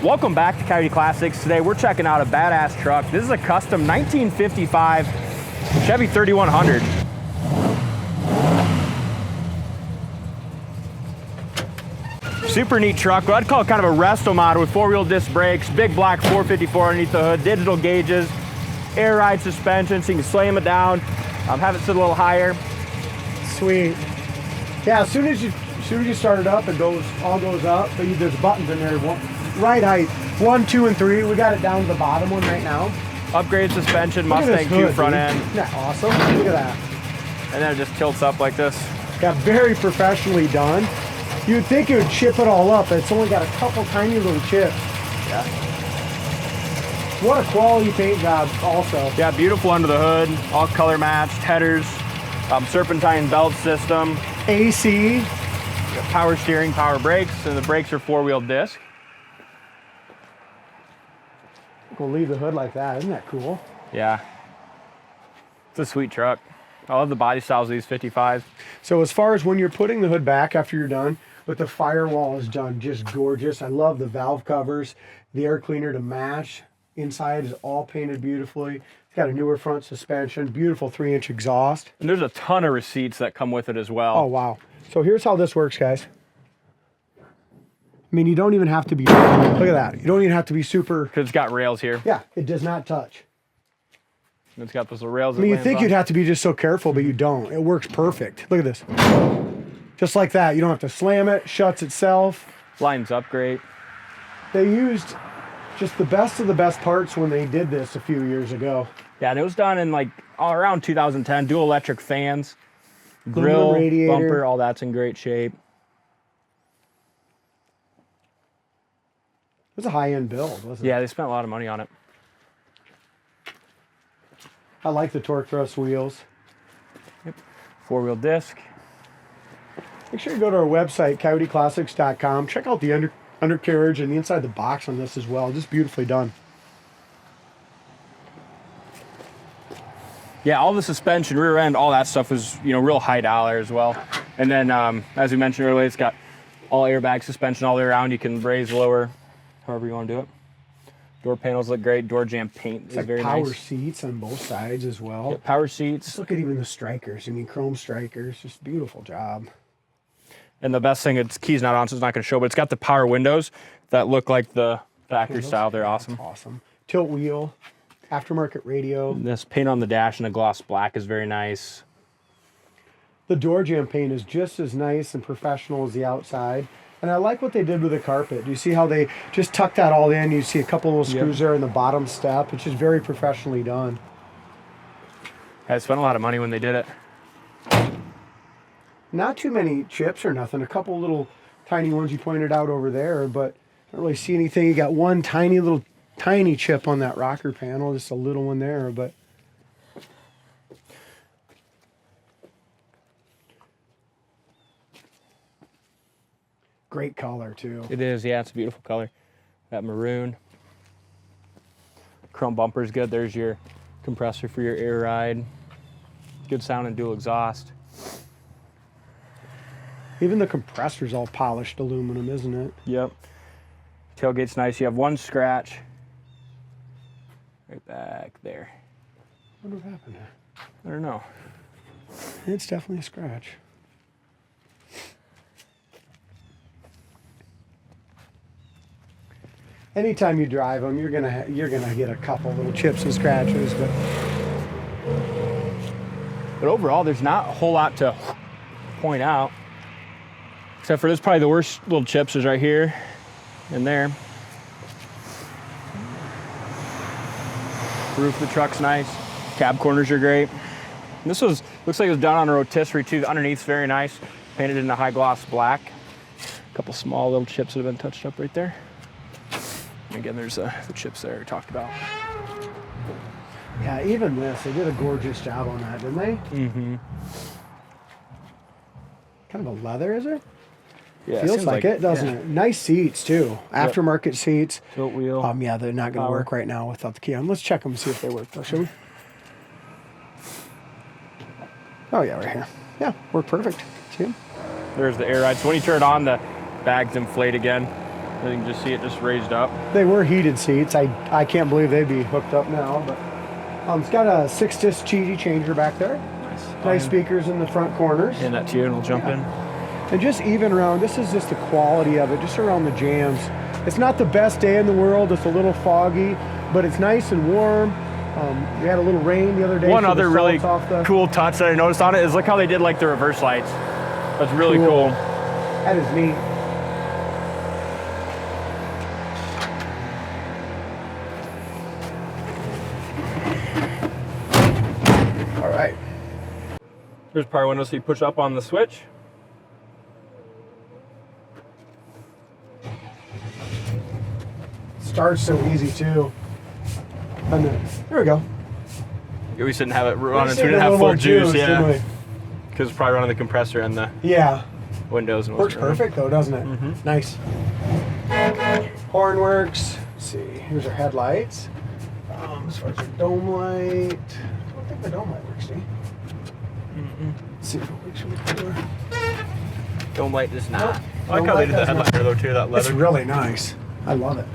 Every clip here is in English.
Welcome back to Coyote Classics. Today we're checking out a badass truck. This is a custom 1955 Chevy 3100. Super neat truck. I'd call it kind of a Restomod with four-wheel disc brakes, big black 454 underneath the hood, digital gauges, air ride suspension, so you can slam it down, have it sit a little higher. Sweet. Yeah, as soon as you start it up, it all goes up. But there's buttons in there. Ride height 1, 2, and 3. We got it down to the bottom one right now. Upgrade suspension, Mustang II front end. Isn't that awesome? Look at that. And then it just tilts up like this. Yeah, very professionally done. You'd think it would chip it all up. It's only got a couple tiny little chips. Yeah. What a quality paint job also. Yeah, beautiful under the hood, all color matched, headers, serpentine belt system. AC. Power steering, power brakes, and the brakes are four-wheel disc. We'll leave the hood like that. Isn't that cool? Yeah. It's a sweet truck. I love the body styles of these 55s. So as far as when you're putting the hood back after you're done, but the firewall is done just gorgeous. I love the valve covers, the air cleaner to match. Inside is all painted beautifully. It's got a newer front suspension, beautiful 3-inch exhaust. And there's a ton of receipts that come with it as well. Oh, wow. So here's how this works, guys. I mean, you don't even have to be, look at that. You don't even have to be super. Because it's got rails here. Yeah, it does not touch. And it's got those little rails. I mean, you think you'd have to be just so careful, but you don't. It works perfect. Look at this. Just like that. You don't have to slam it, shuts itself. Lines up great. They used just the best of the best parts when they did this a few years ago. Yeah, and it was done in like all around 2010. Dual electric fans, Grill, radiator, bumper, all that's in great shape. It was a high-end build, wasn't it? Yeah, they spent a lot of money on it. I like the torque thrust wheels. Yep. Four-wheel disc. Make sure you go to our website, coyoteclassics.com. Check out the undercarriage and the inside of the box on this as well. Just beautifully done. Yeah, all the suspension, rear end, all that stuff was, real high dollar as well. And then, as we mentioned earlier, it's got all airbag suspension all the way around. You can raise, lower, however you want to do it. Door panels look great. Door jamb paint is very nice. Power seats on both sides as well. Yeah, power seats. Just look at even the strikers. I mean, chrome strikers. Just beautiful job. And the best thing, it's keys not on, so it's not going to show, but it's got the power windows that look like the factory style. They're awesome. Awesome. Tilt wheel, aftermarket radio. And this paint on the dash in a gloss black is very nice. The door jamb paint is just as nice and professional as the outside. And I like what they did with the carpet. Do you see how they just tucked that all in? You see a couple little screws there in the bottom step. It's just very professionally done. I spent a lot of money when they did it. Not too many chips or nothing. A couple little tiny ones you pointed out over there, but I don't really see anything. You got one tiny chip on that rocker panel, just a little one there, but great color too. It is, yeah, it's a beautiful color. That maroon. Chrome bumper is good. There's your compressor for your air ride. Good sound and dual exhaust. Even the compressor's all polished aluminum, isn't it? Yep. Tailgate's nice. You have one scratch right back there. What happened there? I don't know. It's definitely a scratch. Anytime you drive them, you're gonna get a couple little chips and scratches, but overall, there's not a whole lot to point out, except for this. Probably the worst little chips is right here and there. Roof of the truck's nice. Cab corners are great. And this looks like it was done on a rotisserie too. The underneath's very nice, painted in a high gloss black. A couple small little chips that have been touched up right there. And again, there's the chips there we talked about. Yeah, even this, they did a gorgeous job on that, didn't they? Mm-hmm. Kind of a leather, is it? Yeah, feels like it, doesn't it? Nice seats too, aftermarket seats. Tilt wheel. Yeah, they're not going to work right now without the key on. Let's check them and see if they work though, shall we? Oh yeah, right here. Yeah, work perfect. See them? There's the air ride. So when you turn it on, the bags inflate again. You can just see it just raised up. They were heated seats. I can't believe they'd be hooked up now, but it's got a 6-disc cheesy changer back there. Nice speakers in the front corners. And that tune will jump in. And just even around, this is just the quality of it, just around the jams. It's not the best day in the world. It's a little foggy, but it's nice and warm. We had a little rain the other day. One other really cool touch that I noticed on it is look how they did like the reverse lights. That's really cool. That is neat. All right. There's power window, so you push up on the switch. Starts so easy too. And then, there we go. We just didn't have it running, so we didn't have full juice, yeah. Because it's probably running the compressor and the windows. And works perfect though, doesn't it? Mm-hmm. Nice. Horn works. Let's see, here's our headlights. As far as our dome light, I don't think the dome light works, Steve. Let's see if it works with the door. Dome light does not. I like how they did the headliner though too, that leather. It's really nice. I love it.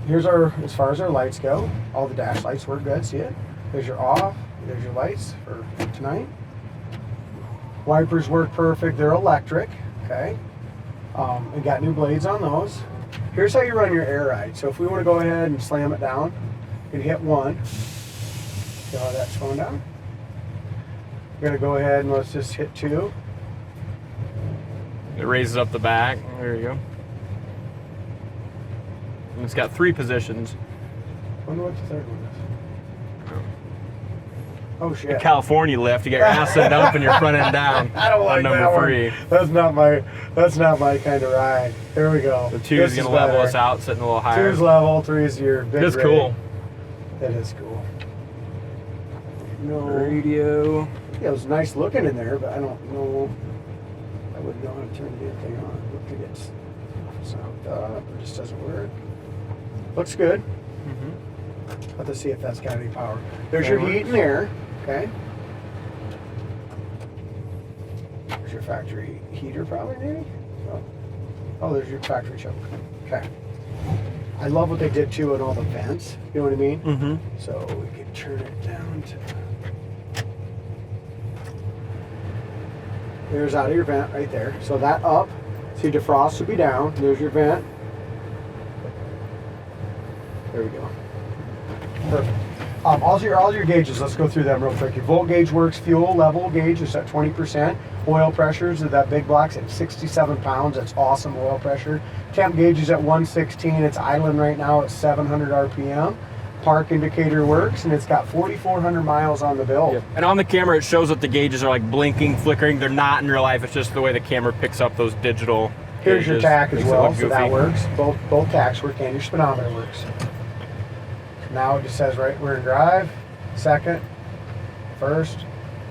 Here's our, as far as our lights go, all the dash lights work good, see it? There's your off, there's your lights for tonight. Wipers work perfect, they're electric, okay? We got new blades on those. Here's how you run your air ride. So if we want to go ahead and slam it down, you can hit 1. See how that's going down? We're gonna go ahead and let's just hit 2. It raises up the back, there you go. And it's got 3 positions. I wonder what the third one is. Oh shit. California lift, you get your ass end up and your front end down. I don't like on that number 3. One. That's not my kind of ride. Here we go. The 2 is gonna level us out, sitting a little higher. 2 is level, 3 is your big It's cool. That is cool. No radio. Yeah, it was nice looking in there, but I don't know. I wouldn't know how to turn the damn thing on. Look at it. It's not hooked up. It just doesn't work. Looks good. Mm-hmm. Let's see if that's got any power. There's your heat and air. Okay. There's your factory heater, probably, maybe? Oh, there's your factory choke. Okay. I love what they did too in all the vents. You know what I mean? Mm-hmm. So we can turn it down to. There's out of your vent right there. So that up. See, defrost will be down. There's your vent. There we go. Perfect. All your gauges, let's go through them real quick. Your volt gauge works, fuel level gauge is at 20%. Oil pressures, that big block's at 67 pounds. That's awesome oil pressure. Temp gauge is at 116. It's idling right now at 700 RPM. Park indicator works, and it's got 4,400 miles on the bill. Yep. And on the camera, it shows that the gauges are like blinking, flickering. They're not in real life. It's just the way the camera picks up those digital Here's your tack as well, so that goofy. works. Both tacks work, and your speedometer works. Now it just says right, we're in drive, second, first.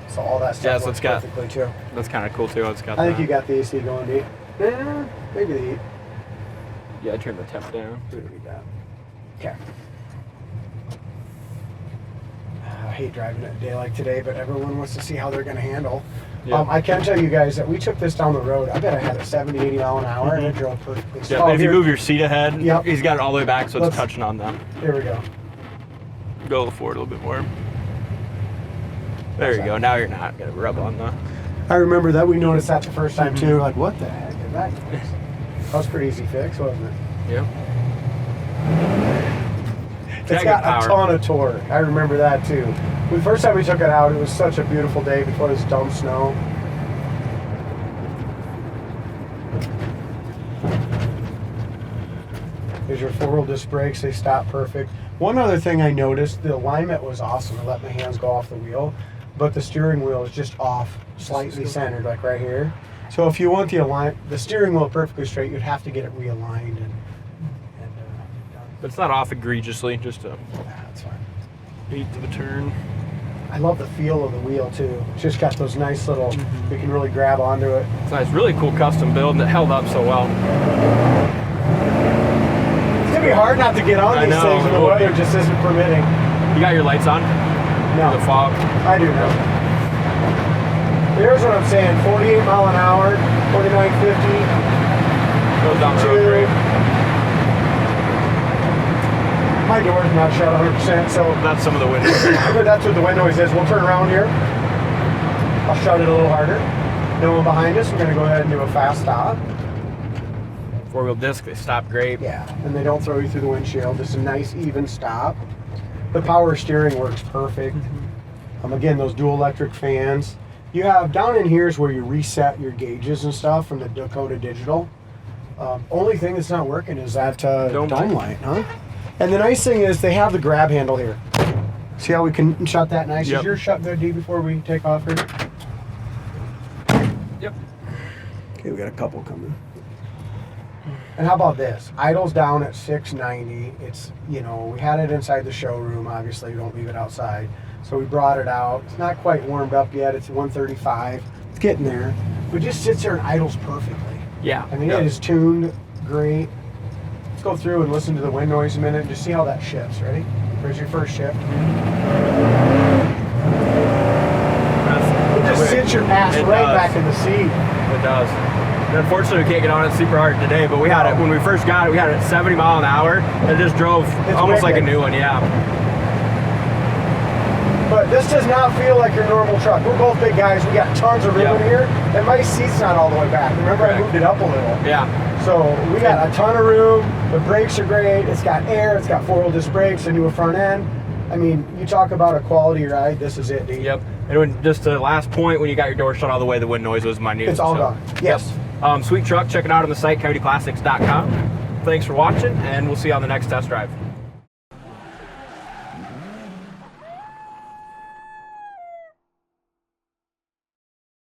So all that stuff works perfectly too. That's kind of cool too. It's got. I think you got the AC going, D. Yeah, maybe the heat. Yeah, I turned the temp down. Okay. I hate driving it a day like today, but everyone wants to see how they're going to handle. Yeah. I can tell you guys that we took this down the road. I bet I had it 70, 80 mile an hour, and it drove perfectly. Yeah, if you move your seat ahead, Yep. he's got it all the way back, so it's touching on them. Here we go. Go forward a little bit more. There you go. Now you're not going to rub on the... I remember that we noticed that the first time too. Like, what the heck is that? That was a pretty easy fix, wasn't it? Yeah. It's got a ton of torque. I remember that too. The first time we took it out, it was such a beautiful day before this dumb snow. Here's your 4-wheel disc brakes. They stop perfect. One other thing I noticed, the alignment was awesome. I let my hands go off the wheel, but the steering wheel is just off, slightly centered, like right here. So if you want the steering wheel perfectly straight, you'd have to get it realigned and But it's not off egregiously, just a that's fine. beat to the turn. I love the feel of the wheel too. It's just got those nice little, you can really grab onto it. It's nice, really cool custom build, and it held up so well. It's gonna be hard not to get on these things when the weather just isn't permitting. You got your lights on? No. The fog? I do now. Here's what I'm saying, 48 mile an hour, 49.50. Goes down the road great. side doors are not shut 100%, so That's some of the windows. that's what the wind noise is. We'll turn around here. I'll shut it a little harder. No one behind us. We're going to go ahead and do a fast stop. Four-wheel disc, they stop great. Yeah, and they don't throw you through the windshield. Just a nice, even stop. The power steering works perfect. Again, those dual electric fans. You have down in here is where you reset your gauges and stuff from the Dakota Digital. Only thing that's not working is that dome light, huh? And the nice thing is they have the grab handle here. See how we can shut that nice? Yep. Is yours shut good, D, before we take off here? Yep. Okay, we got a couple coming. And how about this? Idle's down at 690. It's, you know, we had it inside the showroom. Obviously, we don't leave it outside. So we brought it out. It's not quite warmed up yet. It's 135. It's getting there. But it just sits there and idles perfectly. Yeah. I mean, it is tuned great. Let's go through and listen to the wind noise a minute and just see how that shifts. Ready? Here's your first shift. It just sits your ass right back in the seat. It does. Unfortunately, we can't get on it super hard today, but we had it when we first got it. We had it at 70 mile an hour. It just drove almost like a new one, yeah. But this does not feel like your normal truck. We're both big guys. We got tons of room in here, and my seat's not all the way back. Remember, I moved it up a little. Yeah. So we got a ton of room. The brakes are great. It's got air. It's got four-wheel disc brakes, a newer front end. I mean, you talk about a quality ride. This is it, dude. Yep. And when, just the last point, when you got your door shut all the way, the wind noise was minute. It's all gone. Yes. Sweet truck. Check it out on the site, coyoteplastics.com. Thanks for watching, and we'll see you on the next test drive.